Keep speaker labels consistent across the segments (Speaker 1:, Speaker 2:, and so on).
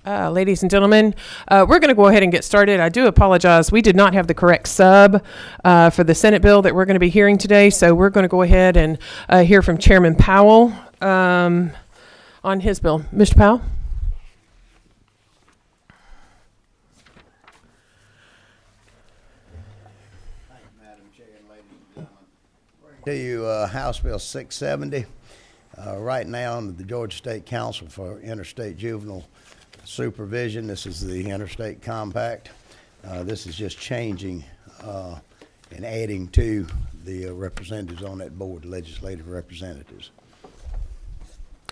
Speaker 1: Ladies and gentlemen, we're going to go ahead and get started. I do apologize. We did not have the correct sub for the Senate bill that we're going to be hearing today, so we're going to go ahead and hear from Chairman Powell on his bill. Mr. Powell?
Speaker 2: Thank you, Madam Chair and ladies and gentlemen. To you, House Bill 670. Right now, under the Georgia State Council for Interstate Juvenile Supervision, this is the Interstate Compact. This is just changing and adding to the representatives on that board, legislative representatives.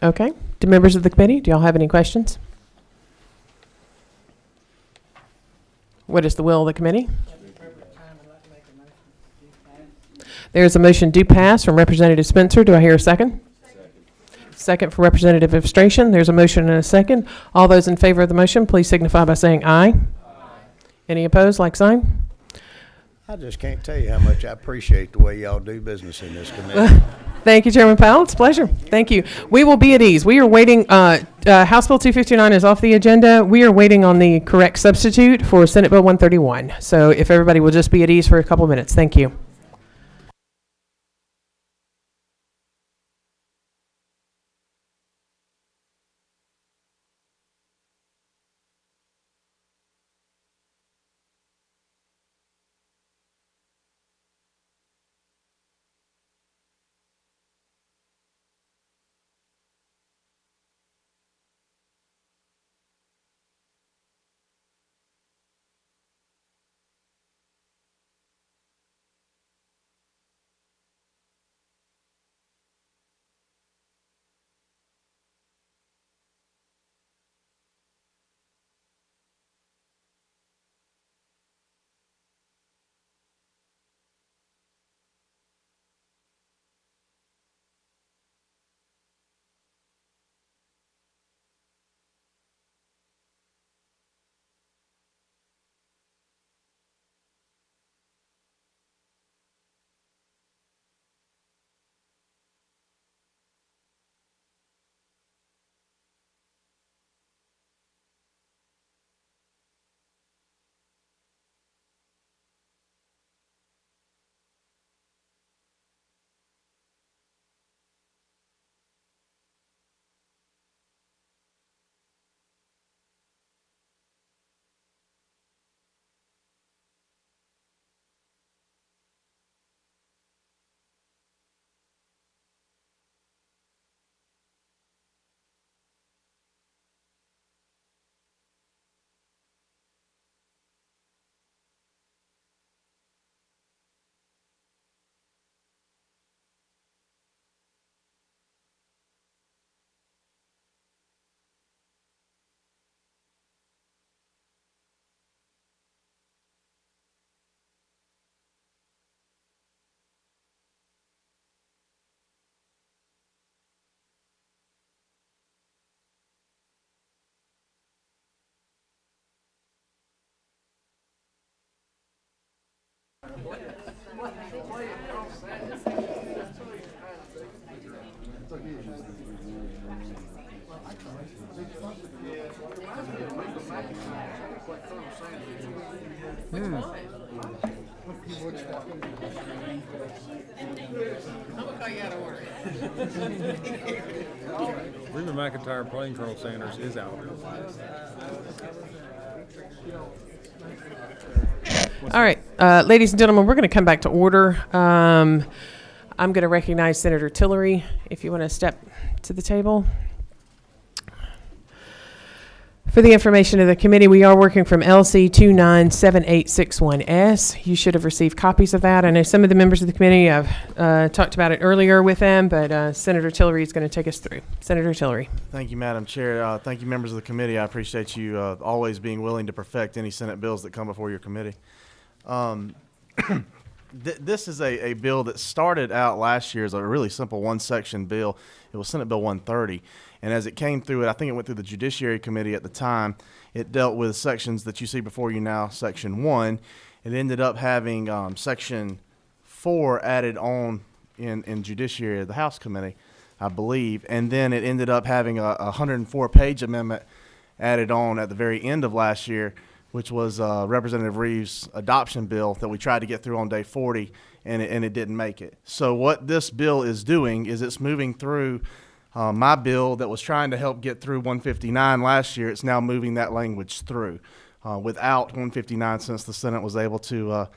Speaker 1: Okay. Do members of the committee, do y'all have any questions? What is the will of the committee? There's a motion do pass from Representative Spencer. Do I hear a second? Second for Representative Evstration. There's a motion and a second. All those in favor of the motion, please signify by saying aye. Any opposed, like sign?
Speaker 2: I just can't tell you how much I appreciate the way y'all do business in this committee.
Speaker 1: Thank you, Chairman Powell. It's a pleasure. Thank you. We will be at ease. We are waiting. House Bill 259 is off the agenda. We are waiting on the correct substitute for Senate Bill 131. So if everybody will just be at ease for a couple of minutes. Thank you.
Speaker 3: Reba McIntyre playing Colonel Sanders is out.
Speaker 1: All right, ladies and gentlemen, we're going to come back to order. I'm going to recognize Senator Tillery, if you want to step to the table. For the information of the committee, we are working from LC 297861S. You should have received copies of that. I know some of the members of the committee have talked about it earlier with them, but Senator Tillery is going to take us through. Senator Tillery.
Speaker 4: Thank you, Madam Chair. Thank you, members of the committee. I appreciate you always being willing to perfect any Senate bills that come before your committee. This is a bill that started out last year as a really simple one-section bill. It was Senate Bill 130. And as it came through it, I think it went through the Judiciary Committee at the time. It dealt with sections that you see before you now, Section 1. It ended up having Section 4 added on in Judiciary, the House Committee, I believe. And then it ended up having a 104-page amendment added on at the very end of last year, which was Representative Reeves' adoption bill that we tried to get through on day 40, and it didn't make it. So what this bill is doing is it's moving through my bill that was trying to help get through 159 last year. It's now moving that language through without 159, since the Senate was able to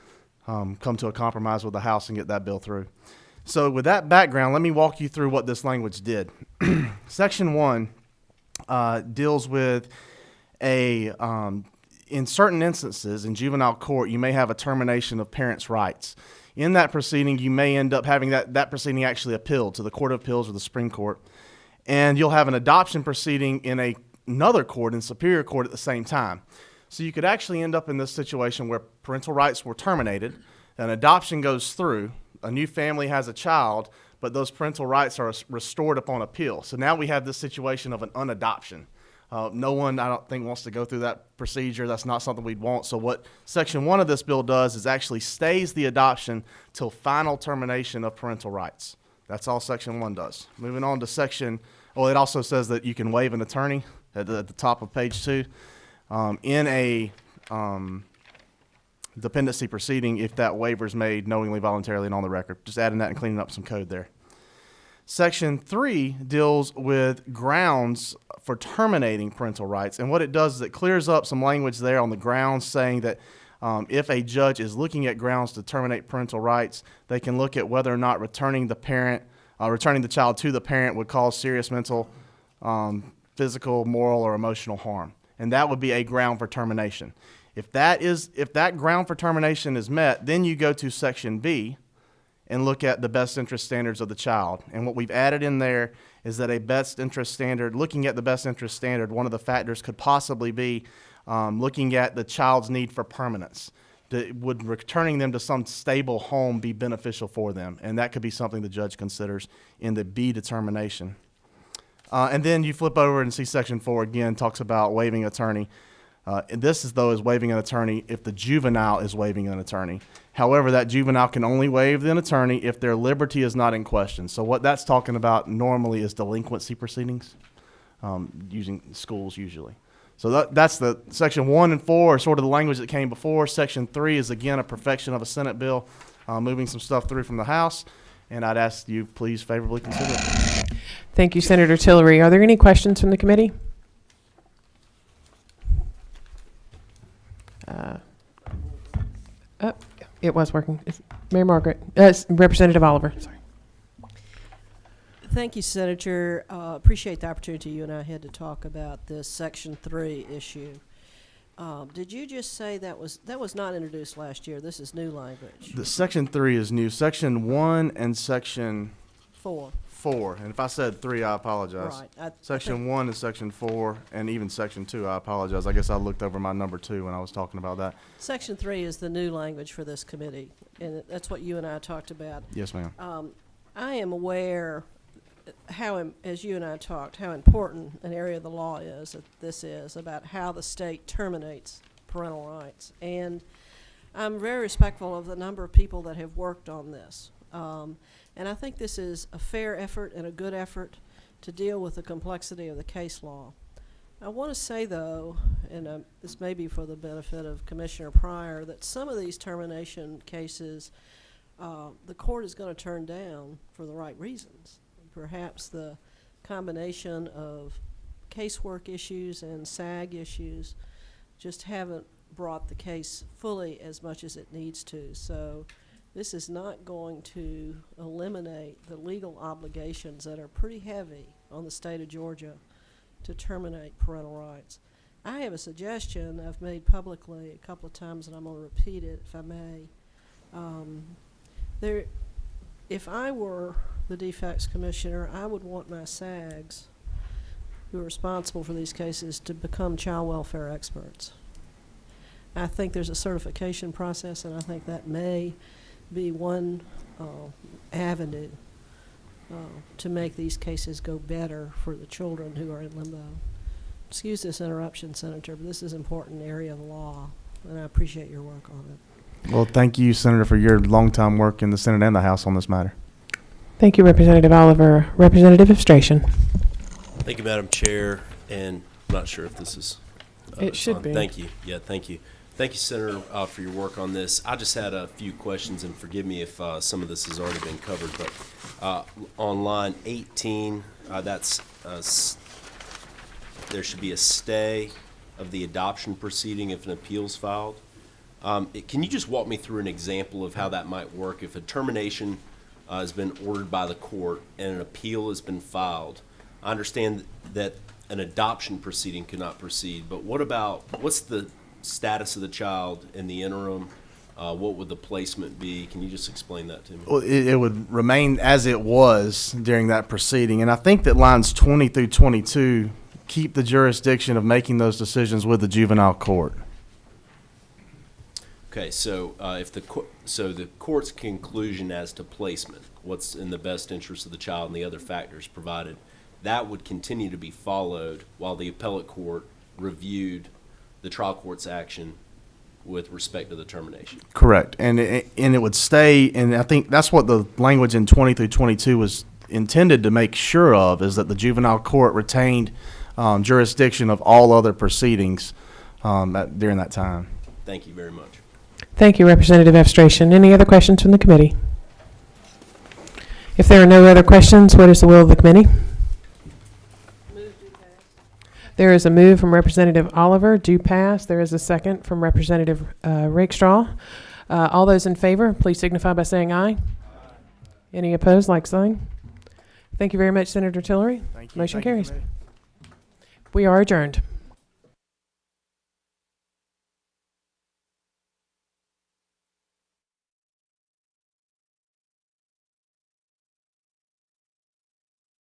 Speaker 4: come to a compromise with the House and get that bill through. So with that background, let me walk you through what this language did. Section 1 deals with in certain instances in juvenile court, you may have a termination of parents' rights. In that proceeding, you may end up having that proceeding actually appealed to the Court of Appeals or the Supreme Court. And you'll have an adoption proceeding in another court, in Superior Court, at the same time. So you could actually end up in this situation where parental rights were terminated, an adoption goes through, a new family has a child, but those parental rights are restored upon appeal. So now we have this situation of an unadoption. No one, I don't think, wants to go through that procedure. That's not something we'd want. So what Section 1 of this bill does is actually stays the adoption till final termination of parental rights. That's all Section 1 does. Moving on to it also says that you can waive an attorney at the top of page 2 in a dependency proceeding if that waiver is made knowingly, voluntarily, and on the record. Just adding that and cleaning up some code there. Section 3 deals with grounds for terminating parental rights. And what it does is it clears up some language there on the grounds, saying that if a judge is looking at grounds to terminate parental rights, they can look at whether or not returning the child to the parent would cause serious mental, physical, moral, or emotional harm. And that would be a ground for termination. If that ground for termination is met, then you go to Section B and look at the best interest standards of the child. And what we've added in there is that a best interest standard, looking at the best interest standard, one of the factors could possibly be looking at the child's need for permanence. Would returning them to some stable home be beneficial for them? And that could be something the judge considers in the B determination. And then you flip over and see Section 4 again, talks about waiving attorney. And this is waiving an attorney if the juvenile is waiving an attorney. However, that juvenile can only waive an attorney if their liberty is not in question. So what that's talking about normally is delinquency proceedings, using schools usually. So that's the Section 1 and 4 are sort of the language that came before. Section 3 is, again, a perfection of a Senate bill, moving some stuff through from the House. And I'd ask you please favorably consider it.
Speaker 1: Thank you, Senator Tillery. Are there any questions from the committee? It was working. Mayor Margaret. Representative Oliver. Sorry.
Speaker 5: Thank you, Senator. Appreciate the opportunity you and I had to talk about this Section 3 issue. Did you just say that was not introduced last year? This is new language.
Speaker 4: The Section 3 is new. Section 1 and Section
Speaker 5: 4.
Speaker 4: And if I said 3, I apologize.
Speaker 5: Right.
Speaker 4: Section 1 is Section 4, and even Section 2, I apologize. I guess I looked over my number 2 when I was talking about that.
Speaker 5: Section 3 is the new language for this committee, and that's what you and I talked about.
Speaker 4: Yes, ma'am.
Speaker 5: I am aware as you and I talked, how important an area of the law is that this is about how the state terminates parental rights. And I'm very respectful of the number of people that have worked on this. And I think this is a fair effort and a good effort to deal with the complexity of the case law. I want to say, though, and this may be for the benefit of Commissioner Pryor, that some of these termination cases the court is going to turn down for the right reasons. Perhaps the combination of casework issues and SAG issues just haven't brought the case fully as much as it needs to. So this is not going to eliminate the legal obligations that are pretty heavy on the state of Georgia to terminate parental rights. I have a suggestion I've made publicly a couple of times, and I'm going to repeat it if I may. If I were the defects commissioner, I would want my SAGs, who are responsible for these cases, to become child welfare experts. I think there's a certification process, and I think that may be one avenue to make these cases go better for the children who are in limbo. Excuse this interruption, Senator, but this is an important area of the law, and I appreciate your work on it.
Speaker 4: Well, thank you, Senator, for your long-time work in the Senate and the House on this matter.
Speaker 1: Thank you, Representative Oliver. Representative Evstration.
Speaker 6: Thank you, Madam Chair. And not sure if this is.
Speaker 1: It should
Speaker 6: on.
Speaker 1: be.
Speaker 6: Thank you. Yeah, thank you. Thank you, Senator, for your work on this. I just had a few questions, and forgive me if some of this has already been covered, but on line 18, there should be a stay of the adoption proceeding if an appeal's filed. Can you just walk me through an example of how that might work? If a termination has been ordered by the court and an appeal has been filed, I understand that an adoption proceeding could not proceed, but what's the status of the child in the interim? What would the placement be? Can you just explain that to me?
Speaker 4: Well, it would remain as it was during that proceeding. And I think that lines 20 through 22 keep the jurisdiction of making those decisions with the juvenile court.
Speaker 6: Okay, so the court's conclusion as to placement, what's in the best interest of the child and the other factors provided, that would continue to be followed while the appellate court reviewed the trial court's action with respect to the termination.
Speaker 4: Correct. And it would stay, and I think that's what the language in 20 through 22 was intended to make sure of, is that the juvenile court retained jurisdiction of all other proceedings during that time.
Speaker 6: Thank you very much.
Speaker 1: Thank you, Representative Evstration. Any other questions from the committee? If there are no other questions, what is the will of the committee? There is a move from Representative Oliver, do pass. There is a second from Representative Rakestraw. All those in favor, please signify by saying aye. Any opposed, like sign. Thank you very much, Senator Tillery.
Speaker 4: Thank you.
Speaker 1: Motion
Speaker 4: Thank you,
Speaker 1: carries.
Speaker 4: committee.
Speaker 1: We are adjourned.